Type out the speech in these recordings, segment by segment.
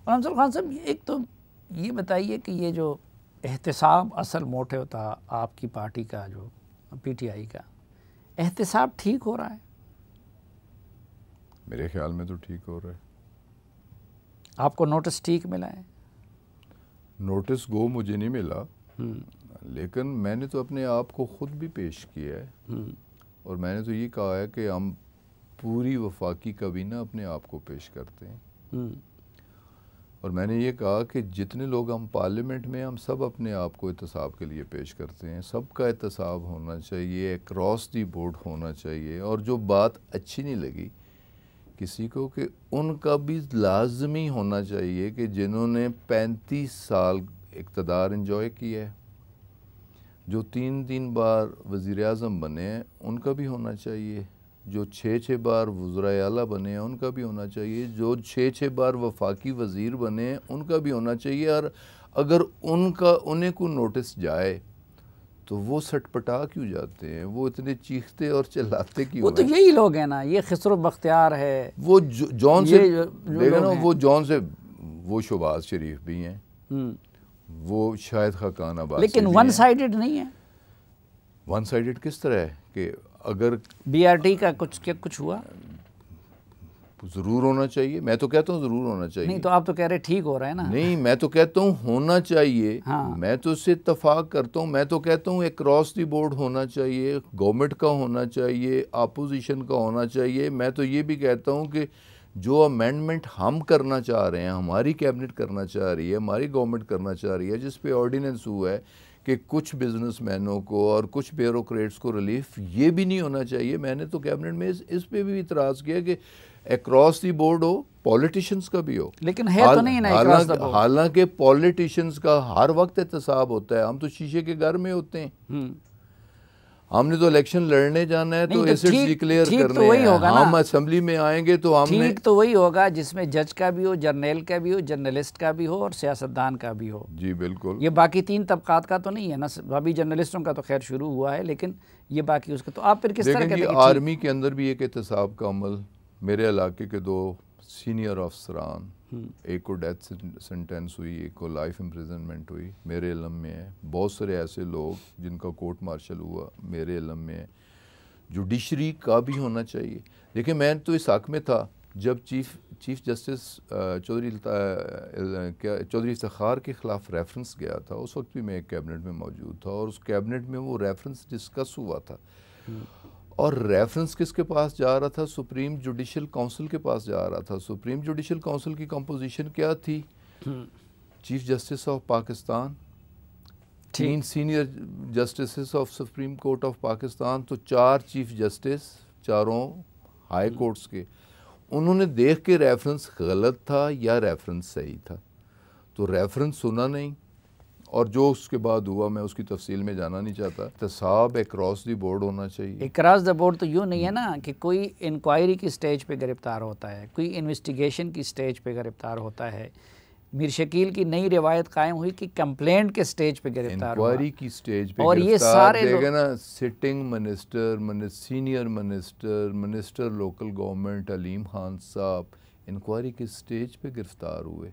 और अफजल खान साहब, एक तो ये बताइए कि ये जो एहतिसाब असल मोटिव था आपकी पार्टी का, जो पीटीआई का, एहतिसाब ठीक हो रहा है? मेरे ख्याल में तो ठीक हो रहा है। आपको नोटिस ठीक मिला है? नोटिस गो मुझे नहीं मिला, लेकिन मैंने तो अपने आप को खुद भी पेश किया है और मैंने तो ये कहा है कि हम पूरी वफाकी काबीना अपने आप को पेश करते हैं और मैंने ये कहा कि जितने लोग हम पार्लियामेंट में, हम सब अपने आप को एहतसाब के लिए पेश करते हैं। सबका एहतसाब होना चाहिए, अक्रॉस दी बोर्ड होना चाहिए। और जो बात अच्छी नहीं लगी किसी को, कि उनका भी लाजमी होना चाहिए कि जिन्होंने 35 साल इक़्तिदार इंजॉय किया है, जो 3 बार वज़ीर आज़म बने हैं, उनका भी होना चाहिए। जो 6 बार वज़राए आला बने हैं, उनका भी होना चाहिए। जो 6 बार वफाकी वज़ीर बने हैं, उनका भी होना चाहिए। और अगर उन्हें को नोटिस जाए तो वो सटपटा क्यों जाते हैं, वो इतने चीखते और चिल्लाते क्यों? वो तो यही लोग हैं ना, ये खिसरो बख्तियार है, वो जॉन से देखो ना, वो जॉन से, वो शहबाज शरीफ भी हैं, वो शायद खाकान अब्बासी, लेकिन वन साइडेड नहीं है। वन साइडेड किस तरह है कि अगर बीआरटी का कुछ हुआ, ज़रूर होना चाहिए। मैं तो कहता हूँ ज़रूर होना चाहिए। नहीं तो आप तो कह रहे ठीक हो रहा है ना। नहीं, मैं तो कहता हूँ होना चाहिए। हाँ। मैं तो इससे इत्तफाक करता हूँ। मैं तो कहता हूँ अक्रॉस दी बोर्ड होना चाहिए, गवर्नमेंट का होना चाहिए, अपोजिशन का होना चाहिए। मैं तो ये भी कहता हूँ कि जो अमेंडमेंट हम करना चाह रहे हैं, हमारी कैबिनेट करना चाह रही है, हमारी गवर्नमेंट करना चाह रही है, जिस पे ऑर्डिनेंस हुआ है कि कुछ बिजनेसमैनों को और कुछ ब्यूरोक्रेट्स को रिलीफ, ये भी नहीं होना चाहिए। मैंने तो कैबिनेट में इस पे भी इतराज़ किया कि अक्रॉस दी बोर्ड हो, पॉलिटिशियंस का भी हो। लेकिन है तो नहीं ना। हालांकि पॉलिटिशियंस का हर वक्त एहतसाब होता है। हम तो शीशे के घर में होते हैं। हमने तो इलेक्शन लड़ने जाना है, तो एसेट्स डिक्लेयर करने तो वही होगा ना। हम असेंबली में आएंगे तो हमने, ठीक तो वही होगा जिसमें जज का भी हो, जर्नल का भी हो, जर्नलिस्ट का भी हो और सियासतदान का भी हो। जी बिल्कुल। ये बाकी 3 तबकात का तो नहीं है ना। अभी जर्नलिस्टों का तो खैर शुरू हुआ है, लेकिन ये बाकी उसका तो आप फिर किस तरह कहते हैं? आर्मी के अंदर भी एक एहतसाब का अमल, मेरे इलाके के 2 सीनियर अफसरान, एक को डेथ सेंटेंस हुई, एक को लाइफ इम्प्रिजनमेंट हुई, मेरे इल्म में है। बहुत सारे ऐसे लोग जिनका कोर्ट मार्शल हुआ, मेरे इल्म में है। जुडिशरी का भी होना चाहिए। देखिए, मैं तो इस हक़ में था जब चीफ जस्टिस चौधरी इफ्तिखार के ख़िलाफ़ रेफरेंस गया था। उस वक्त भी मैं एक कैबिनेट में मौजूद था और उस कैबिनेट में वो रेफरेंस डिस्कस हुआ था। और रेफरेंस किसके पास जा रहा था? सुप्रीम जुडिशल काउंसिल के पास जा रहा था। सुप्रीम जुडिशल काउंसिल की कंपोजिशन क्या थी? Chief justice of Pakistan, 3 senior justice of supreme court of Pakistan, तो 4 चीफ जस्टिस, चारों हाई कोर्ट्स के। उन्होंने देख के रेफरेंस गलत था या रेफरेंस सही था, तो रेफरेंस सुना नहीं। और जो उसके बाद हुआ, मैं उसकी तफसील में जाना नहीं चाहता। एहतसाब अक्रॉस दी बोर्ड होना चाहिए। अक्रॉस द बोर्ड तो यूँ नहीं है ना कि कोई इंक्वायरी की स्टेज पे गिरफ्तार होता है, कोई इन्वेस्टिगेशन की स्टेज पे गिरफ्तार होता है। मीर शकील की नई रिवायत कायम हुई कि कंप्लेंट के स्टेज पे गिरफ्तार हुआ, इंक्वायरी की स्टेज पे और ये सारे देगा ना, sitting minister, senior minister local government Aleem Khan साहब इंक्वायरी की स्टेज पे गिरफ्तार हुए,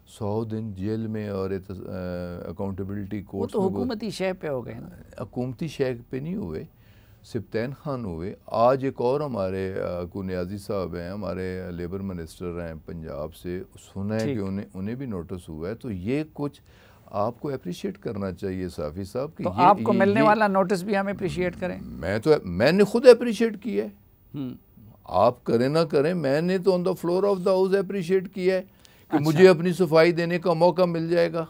100 दिन जेल में। और अकाउंटेबिलिटी कोर्ट, वो तो हुकूमती शह पे हो गए ना। हुकूमती शह पे नहीं हुए, सिप्तैन खान हुए। आज एक और हमारे कुनियाजी साहब हैं, हमारे लेबर मिनिस्टर हैं पंजाब से, सुना है कि उन्हें भी नोटिस हुआ है। तो ये कुछ आपको अप्रिशिएट करना चाहिए साफ़ी साहब कि तो आपको मिलने वाला नोटिस भी हम अप्रिशिएट करें। मैंने खुद अप्रिशिएट किया है। आप करें ना करें, मैंने तो on the floor of the house appreciate किया है कि मुझे अपनी सफाई देने का मौका मिल जाएगा।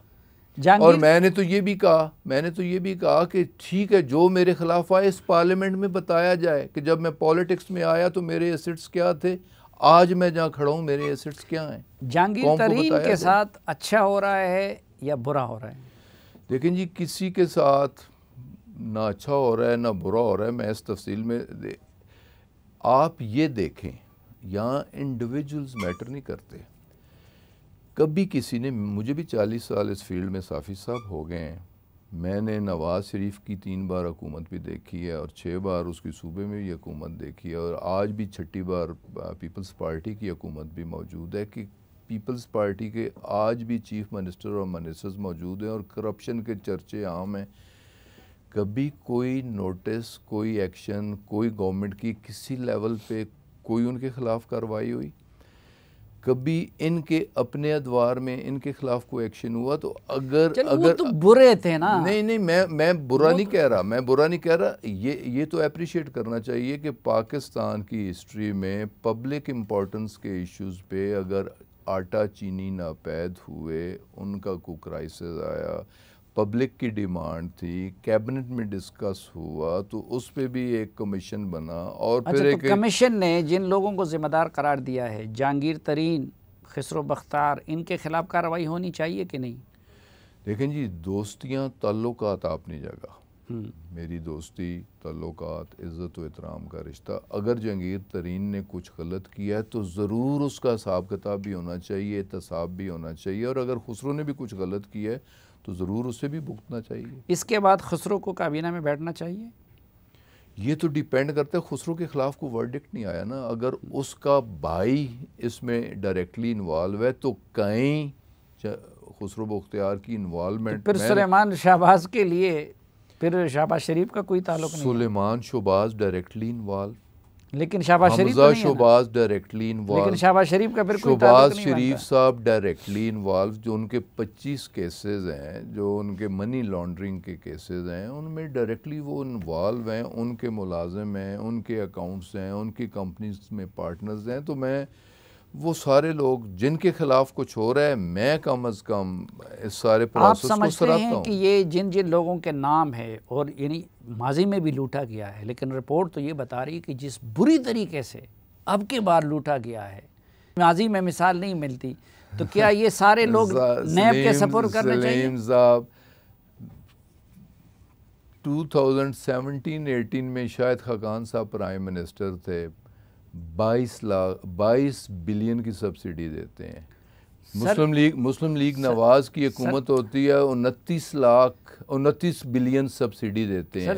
और मैंने तो ये भी कहा कि ठीक है, जो मेरे खिलाफ आए इस पार्लियामेंट में बताया जाए कि जब मैं पॉलिटिक्स में आया तो मेरे एसेट्स क्या थे, आज मैं जहाँ खड़ा हूँ मेरे एसेट्स क्या हैं। जहांगीर तरीन के साथ अच्छा हो रहा है या बुरा हो रहा है? लेकिन जी, किसी के साथ ना अच्छा हो रहा है ना बुरा हो रहा है, मैं इस तफसील में आप ये देखें, यहाँ इंडिविजुअल्स मैटर नहीं करते। कभी किसी ने, मुझे भी 40 साल इस फील्ड में साफ़ी साहब हो गए हैं, मैंने नवाज़ शरीफ की 3 बार हुकूमत भी देखी है और 6 बार उसकी सूबे में भी हुकूमत देखी है, और आज भी 6ठी बार पीपल्स पार्टी की हुकूमत भी मौजूद है। कि पीपल्स पार्टी के आज भी चीफ मिनिस्टर और मिनिस्टर्स मौजूद हैं और करप्शन के चर्चे आम हैं। कभी कोई नोटिस, कोई एक्शन, कोई गवर्नमेंट की किसी लेवल पे कोई उनके ख़िलाफ़ कार्रवाई हुई? कभी इनके अपने अदवार में इनके खिलाफ कोई एक्शन हुआ? तो अगर वो तो बुरे थे ना। नहीं, मैं बुरा नहीं कह रहा, मैं बुरा नहीं कह रहा। ये तो अप्रिशिएट करना चाहिए कि पाकिस्तान की हिस्ट्री में पब्लिक इम्पोर्टेंस के इश्यूज़ पे अगर आटा चीनी नापैद हुए, उनका कोई क्राइसिस आया, पब्लिक की डिमांड थी, कैबिनेट में डिस्कस हुआ, तो उस पे भी एक कमीशन बना। और फिर एक कमीशन ने जिन लोगों को जिम्मेदार करार दिया है, जहांगीर तरीन, खिसरो बख्तार, इनके खिलाफ कार्रवाई होनी चाहिए कि नहीं? देखें जी, दोस्तियाँ ताल्लुकात अपनी जगह, मेरी दोस्ती, ताल्लुकात, इज़्ज़त व एहतराम का रिश्ता। अगर जहांगीर तरीन ने कुछ गलत किया है तो ज़रूर उसका हिसाब किताब भी होना चाहिए, एहतसाब भी होना चाहिए। और अगर खुसरो ने भी कुछ गलत किया है तो ज़रूर उसे भी भुगतना चाहिए। इसके बाद खुसरो को काबीना में बैठना चाहिए? ये तो डिपेंड करता है, खुसरो के ख़िलाफ़ कोई वर्डिक्ट नहीं आया ना। अगर उसका भाई इसमें डायरेक्टली इन्वॉल्व है तो कहीं खुसरो बख्तियार की इन्वॉल्वमेंट, तो फिर सुलेमान शहबाज के लिए फिर शहबाज शरीफ का कोई ताल्लुक नहीं? सुलेमान शहबाज डायरेक्टली इन्वॉल्व, लेकिन शहबाज शरीफ हमजा शहबाज डायरेक्टली इन्वॉल्व, लेकिन शहबाज शरीफ का फिर कोई ताल्लुक शहबाज नहीं शरीफ साहब डायरेक्टली इन्वॉल्व। जो उनके 25 केसेस हैं, जो उनके मनी लॉन्ड्रिंग के केसेस हैं, उनमें डायरेक्टली वो इन्वॉल्व हैं, उनके मुलाजिम हैं, उनके अकाउंट्स हैं, उनकी कंपनीज में पार्टनर्स हैं। तो मैं वो सारे लोग जिनके खिलाफ कुछ हो रहा है, मैं कम अज़ कम इस सारे प्रोसेस को सराहता हूँ। कि ये जिन जिन लोगों के नाम है, और यानी माजी में भी लूटा गया है, लेकिन रिपोर्ट तो ये बता रही है कि जिस बुरी तरीके से अब के बार लूटा गया है, माजी में मिसाल नहीं मिलती, तो क्या ये सारे लोग नैब के सपोर्ट करना चाहिए? 2017-18 में शायद खाकान साहब प्राइम मिनिस्टर थे, 22 बिलियन की सब्सिडी देते हैं। मुस्लिम लीग नवाज की हुकूमत होती है, 29 बिलियन सब्सिडी देते हैं।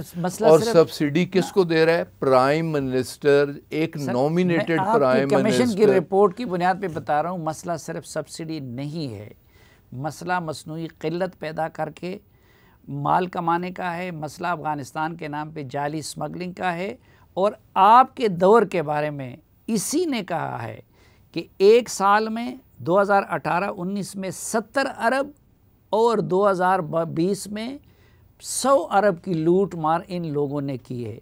और सब्सिडी किसको दे रहा है? प्राइम मिनिस्टर, एक नॉमिनेटेड प्राइम मिनिस्टर। कमीशन की रिपोर्ट की बुनियाद पे बता रहा हूँ, मसला सिर्फ सब्सिडी नहीं है, मसला मसनूई किल्लत पैदा करके माल कमाने का है, मसला अफ़गानिस्तान के नाम पे जाली स्मगलिंग का है। और आपके दौर के बारे में इसी ने कहा है कि एक साल में 2018-19 में 70 अरब और 2020 में 100 अरब की लूट मार इन लोगों ने की है।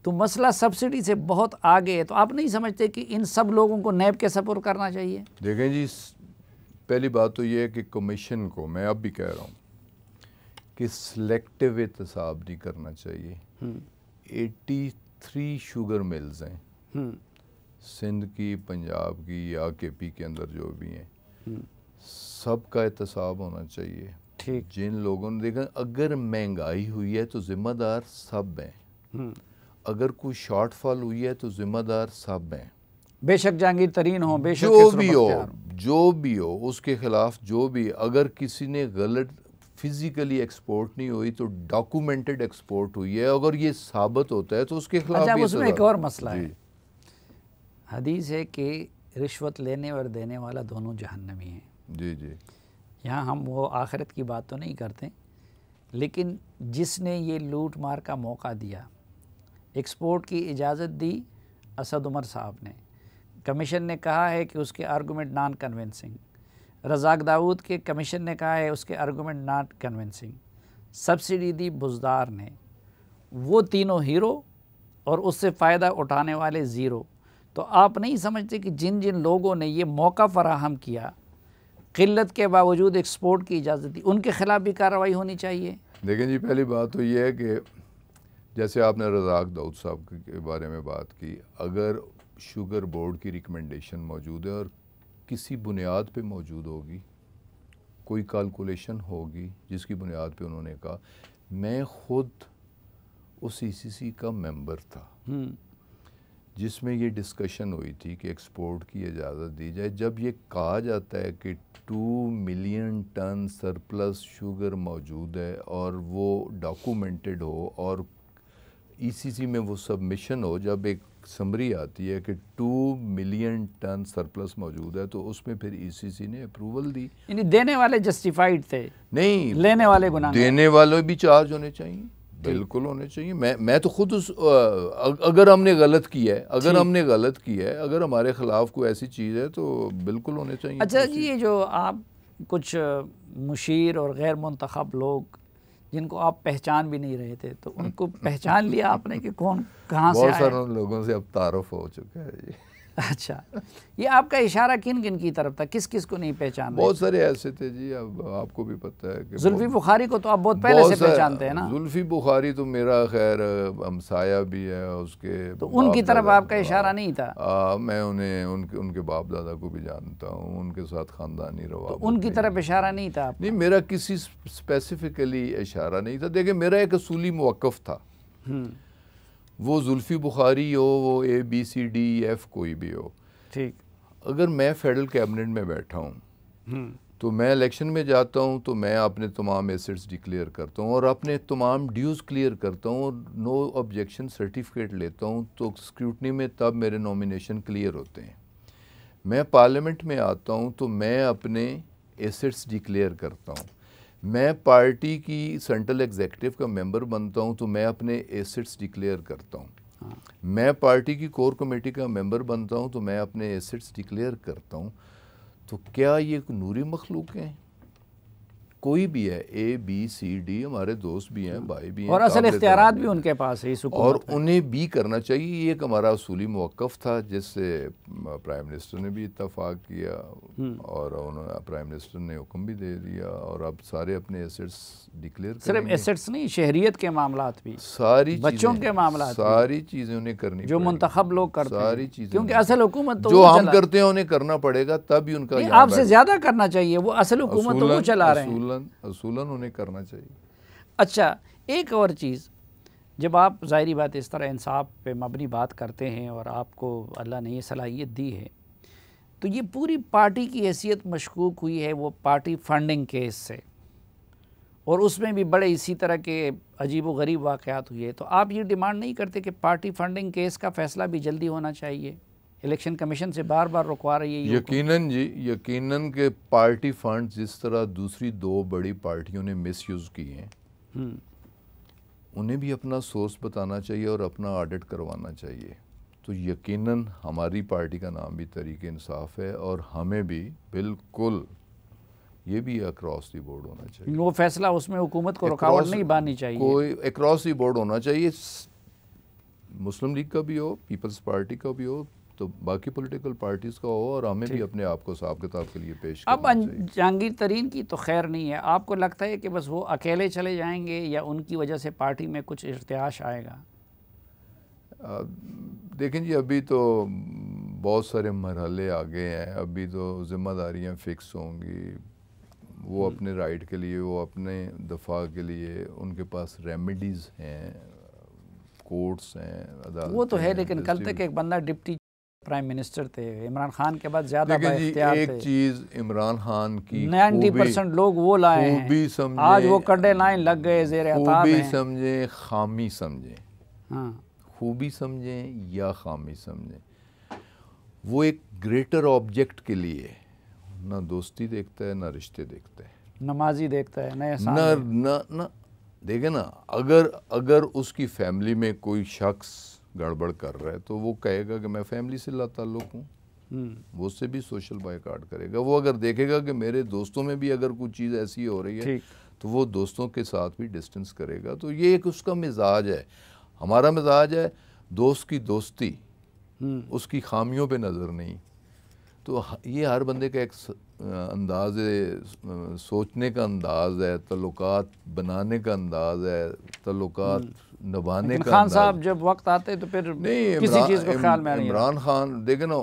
तो मसला सब्सिडी से बहुत आगे है। तो आप नहीं समझते कि इन सब लोगों को नैब के सपोर्ट करना चाहिए? देखें जी, पहली बात तो ये है कि कमीशन को, मैं अब भी कह रहा हूँ कि सिलेक्टिव एहतसाब नहीं करना चाहिए। 83 शुगर मिल्स हैं, सिंध की, पंजाब की या केपी के अंदर जो भी हैं, सबका एहतसाब होना चाहिए। ठीक, जिन लोगों ने देखा, अगर महंगाई हुई है तो जिम्मेदार सब हैं, अगर कोई शॉर्टफॉल हुई है तो जिम्मेदार सब हैं, बेशक जहांगीर तरीन हो, बेशक जो भी हो उसके खिलाफ जो भी। अगर किसी ने गलत फिजिकली एक्सपोर्ट नहीं हुई तो डॉक्यूमेंटेड एक्सपोर्ट हुई है, अगर ये साबित होता है तो उसके खिलाफ। अच्छा, उसमें एक और मसला है, हदीस है कि रिश्वत लेने और देने वाला दोनों जहन्नमी हैं। जी जी, यहाँ हम वो आखिरत की बात तो नहीं करते, लेकिन जिसने ये लूट मार का मौका दिया, एक्सपोर्ट की इजाज़त दी असद उमर साहब ने, कमीशन ने कहा है कि उसके argument non convincing, Razzaq Dawood के कमीशन ने कहा है उसके आर्गूमेंट नॉट कन्विंसिंग, सब्सिडी दी बुज़दार ने, वो तीनों हीरो और उससे फ़ायदा उठाने वाले ज़ीरो। तो आप नहीं समझते कि जिन जिन लोगों ने ये मौका फराहम किया, किल्लत के बावजूद एक्सपोर्ट की इजाज़त दी, उनके ख़िलाफ़ भी कार्रवाई होनी चाहिए? देखें जी, पहली बात तो ये है कि जैसे आपने रज़ाक दाऊद साहब के बारे में बात की, अगर शुगर बोर्ड की रिकमेंडेशन मौजूद है और किसी बुनियाद पे मौजूद होगी, कोई कैलकुलेशन होगी जिसकी बुनियाद पे उन्होंने कहा, मैं ख़ुद उस ECC का मेंबर था जिसमें ये डिस्कशन हुई थी कि एक्सपोर्ट की इजाज़त दी जाए। जब ये कहा जाता है कि 2 मिलियन टन सरप्लस शुगर मौजूद है और वो डॉक्यूमेंटेड हो और ECC में वो सबमिशन हो, जब एक समरी आती है कि 2 मिलियन टन सरप्लस मौजूद है, तो उसमें फिर ईसीसी ने अप्रूवल दी। यानी देने वाले जस्टिफाइड थे, नहीं लेने वाले गुनाहगार। देने वाले भी चार्ज होने चाहिए, बिल्कुल होने चाहिए। मैं तो खुद अगर हमने गलत किया है, अगर हमारे खिलाफ कोई ऐसी चीज़ है तो बिल्कुल होने चाहिए। अच्छा जी, ये जो आप कुछ मुशीर और गैर मुंतखब लोग जिनको आप पहचान भी नहीं रहे थे, तो उनको पहचान लिया आपने कि कौन कहाँ से आया? बहुत सारे लोगों से अब तारुफ हो चुका है जी। अच्छा, ये आपका इशारा किन किन की तरफ था, किस किस को नहीं पहचान? बहुत सारे ऐसे थे जी, अब आपको भी पता है कि जुल्फी बुखारी को तो आप बहुत पहले से पहचानते हैं ना। जुल्फी बुखारी तो मेरा खैर हमसाया भी है, उसके तो उनकी तरफ आपका इशारा नहीं था? मैं उन्हें उनके बाप दादा को भी जानता हूँ, उनके साथ ख़ानदानी रवाबत। तो उनकी तरफ इशारा नहीं था आपका? नहीं, मेरा किसी स्पेसिफिकली इशारा नहीं था। देखिए, मेरा एक असूली मौक़िफ़ था, वो जुल्फी बुखारी हो, वो ABCDEF कोई भी हो, ठीक। अगर मैं फेडरल कैबिनेट में बैठा हूँ तो मैं इलेक्शन में जाता हूँ तो मैं अपने तमाम एसेट्स डिक्लेयर करता हूँ और अपने तमाम ड्यूज़ क्लियर करता हूँ और नो ऑब्जेक्शन सर्टिफिकेट लेता हूँ, तो स्क्रूटनी में तब मेरे नॉमिनेशन क्लियर होते हैं। मैं पार्लियामेंट में आता हूँ तो मैं अपने एसेट्स डिक्लेयर करता हूँ। मैं पार्टी की सेंट्रल एग्जीक्यूटिव का मेंबर बनता हूँ तो मैं अपने एसेट्स डिक्लेयर करता हूँ। मैं पार्टी की कोर कमेटी का मेंबर बनता हूँ तो मैं अपने एसेट्स डिक्लेयर करता हूँ। तो क्या ये नूरी मखलूक हैं? कोई भी है, ABCD, हमारे दोस्त भी हैं, भाई भी हैं, और असल इख्तियारात भी उनके पास है इस और उन्हें भी करना चाहिए। ये एक हमारा असूली मौक़िफ़ था जिससे प्राइम मिनिस्टर ने भी इत्तफाक किया और उन्होंने प्राइम मिनिस्टर ने हुक्म भी दे दिया और अब सारे अपने एसेट्स डिक्लेयर करेंगे। सिर्फ एसेट्स नहीं, शहरियत के मामलात भी, सारी बच्चों के मामलात, सारी चीज़ें उन्हें करनी जो मुंतखब लोग करते हैं, सारी चीज़ें, क्योंकि असल हुकूमत तो जो हम करते हैं उन्हें करना पड़ेगा, तभी उनका आपसे ज़्यादा करना चाहिए। वो असल हुकूमत तो वो चला रहे हैं, असूलन उन्हें करना चाहिए। अच्छा, एक और चीज़, जब आप ज़ाहिरी बात इस तरह इंसाफ पे मबनी बात करते हैं और आपको अल्लाह ने ये सलाहियत दी है, तो ये पूरी पार्टी की हैसियत मशकूक हुई है वो पार्टी फंडिंग केस से, और उसमें भी बड़े इसी तरह के अजीब व गरीब वाक़यात हुए। तो आप ये डिमांड नहीं करते कि पार्टी फंडिंग केस का फ़ैसला भी जल्दी होना चाहिए? इलेक्शन कमीशन से बार बार रुकवा रही है। यकीनन जी, यकीनन के पार्टी फंड जिस तरह दूसरी 2 बड़ी पार्टियों ने मिसयूज़ किए हैं, उन्हें भी अपना सोर्स बताना चाहिए और अपना ऑडिट करवाना चाहिए। तो यकीनन हमारी पार्टी का नाम भी तहरीक इंसाफ है और हमें भी बिल्कुल ये भी अक्रॉस द बोर्ड होना चाहिए। वो फैसला, उसमें हुकूमत को रुकावट नहीं बननी चाहिए, कोई अक्रॉस द बोर्ड होना चाहिए। मुस्लिम लीग का भी हो, पीपल्स पार्टी का भी हो, तो बाकी पॉलिटिकल पार्टीज़ का हो, और हमें भी अपने आप को हिसाब किताब के लिए पेश करना चाहिए। अब जहांगीर तरीन की तो खैर नहीं है, आपको लगता है कि बस वो अकेले चले जाएंगे या उनकी वजह से पार्टी में कुछ इर्तियाश आएगा? देखें जी, अभी तो बहुत सारे मरहले आ गए हैं, अभी तो ज़िम्मेदारियाँ फ़िक्स होंगी। वो अपने राइट के लिए, वो अपने दफा के लिए उनके पास रेमेडीज़ हैं, कोर्ट्स हैं, अदालतें। वो तो है, लेकिन कल तक एक बंदा डिप्टी प्राइम मिनिस्टर थे, इमरान खान के बाद ज़्यादा बाइख्तियार थे। एक चीज़ इमरान खान की 90% लोग वो लाए हैं, आज वो कंडे लाइन लग गए, ज़ेर अताब हैं। खूबी समझें, खामी समझें, हाँ, खूबी समझें या खामी समझें, वो एक ग्रेटर ऑब्जेक्ट के लिए ना दोस्ती देखता है, ना रिश्ते देखता है, नमाजी देखता है, ना देखे ना। अगर उसकी फैमिली में कोई शख्स गड़बड़ कर रहा है तो वो कहेगा कि मैं फैमिली से ताल्लुक़ हूँ, वो उससे भी सोशल बायकाट करेगा। वो अगर देखेगा कि मेरे दोस्तों में भी अगर कुछ चीज़ ऐसी हो रही है तो वो दोस्तों के साथ भी डिस्टेंस करेगा। तो ये एक उसका मिजाज है। हमारा मिजाज है दोस्त की दोस्ती, उसकी खामियों पे नज़र नहीं। तो ये हर बंदे का एक अंदाज़ है, सोचने का अंदाज़ है, तल्लुकात बनाने का अंदाज़ है, तल्लुकात निभाने का। खान साहब जब वक्त आते तो फिर नहीं, किसी चीज़ को ख्याल में नहीं। इमरान खान, देखे ना,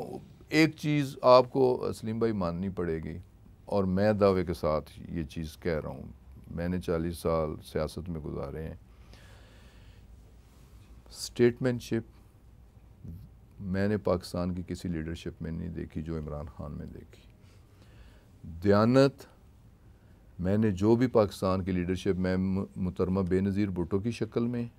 एक चीज़ आपको असलीम भाई माननी पड़ेगी, और मैं दावे के साथ ये चीज़ कह रहा हूँ, मैंने 40 साल सियासत में गुजारे हैं। स्टेटमैनशिप मैंने पाकिस्तान की किसी लीडरशिप में नहीं देखी जो इमरान खान में देखी। दयानत मैंने जो भी पाकिस्तान की लीडरशिप में, मुहतरमा बेनज़ीर भुट्टो की शक्ल में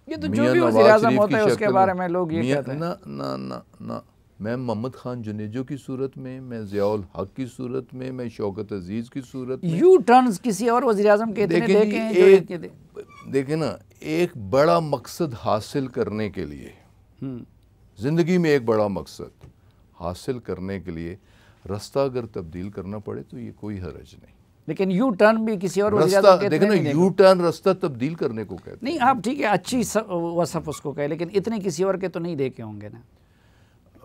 ये तो जो भी वज़ीर आज़म होता है उसके बारे में लोग ये कहते हैं। ना ना ना ना, मैं मोहम्मद खान जुनेजो की सूरत में, मैं ज़ियाउल हक की सूरत में, मैं शौकत अजीज़ की सूरत में, यू टर्न्स किसी और वज़ीर आज़म के इतने देखे हैं। देखें ना, एक बड़ा मकसद हासिल करने के लिए, ज़िंदगी में एक बड़ा मकसद हासिल करने के लिए रास्ता अगर तब्दील करना पड़े तो ये कोई हर्ज नहीं। लेकिन यू टर्न भी किसी और वज़ीर आज़म के देखो ना, यू टर्न रास्ता तब्दील करने को कहते हैं। नहीं, आप ठीक है, अच्छी वसफ उसको कहे, लेकिन इतने किसी और के तो नहीं देखे होंगे ना।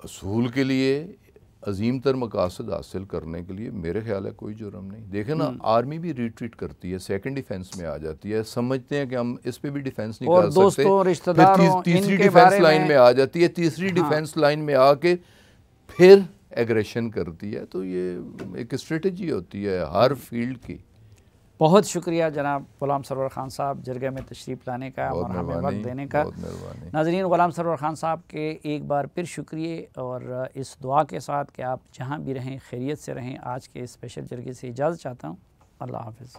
असूल के लिए अजीम तर मकासद हासिल करने के लिए मेरे ख्याल है कोई जुर्म नहीं। देखें ना, आर्मी भी रिट्रीट करती है, सेकंड डिफेंस में आ जाती है, समझते हैं कि हम इस पे भी डिफेंस नहीं कर सकते, फिर तीसरी डिफेंस लाइन में आ जाती है, तीसरी डिफेंस लाइन में आके फिर एग्रेशन करती है। तो ये एक स्ट्रेटजी होती है हर फील्ड की। बहुत शुक्रिया जनाब ग़ुलाम सरवर ख़ान साहब जरगा में तशरीफ़ लाने का और हमें वक्त देने का। नाज़रीन, ग़ुलाम सरवर ख़ान साहब के एक बार फिर शुक्रिया और इस दुआ के साथ कि आप जहाँ भी रहें खैरियत से रहें, आज के स्पेशल जरगे से इजाज़त चाहता हूँ। अल्लाह हाफ़िज़।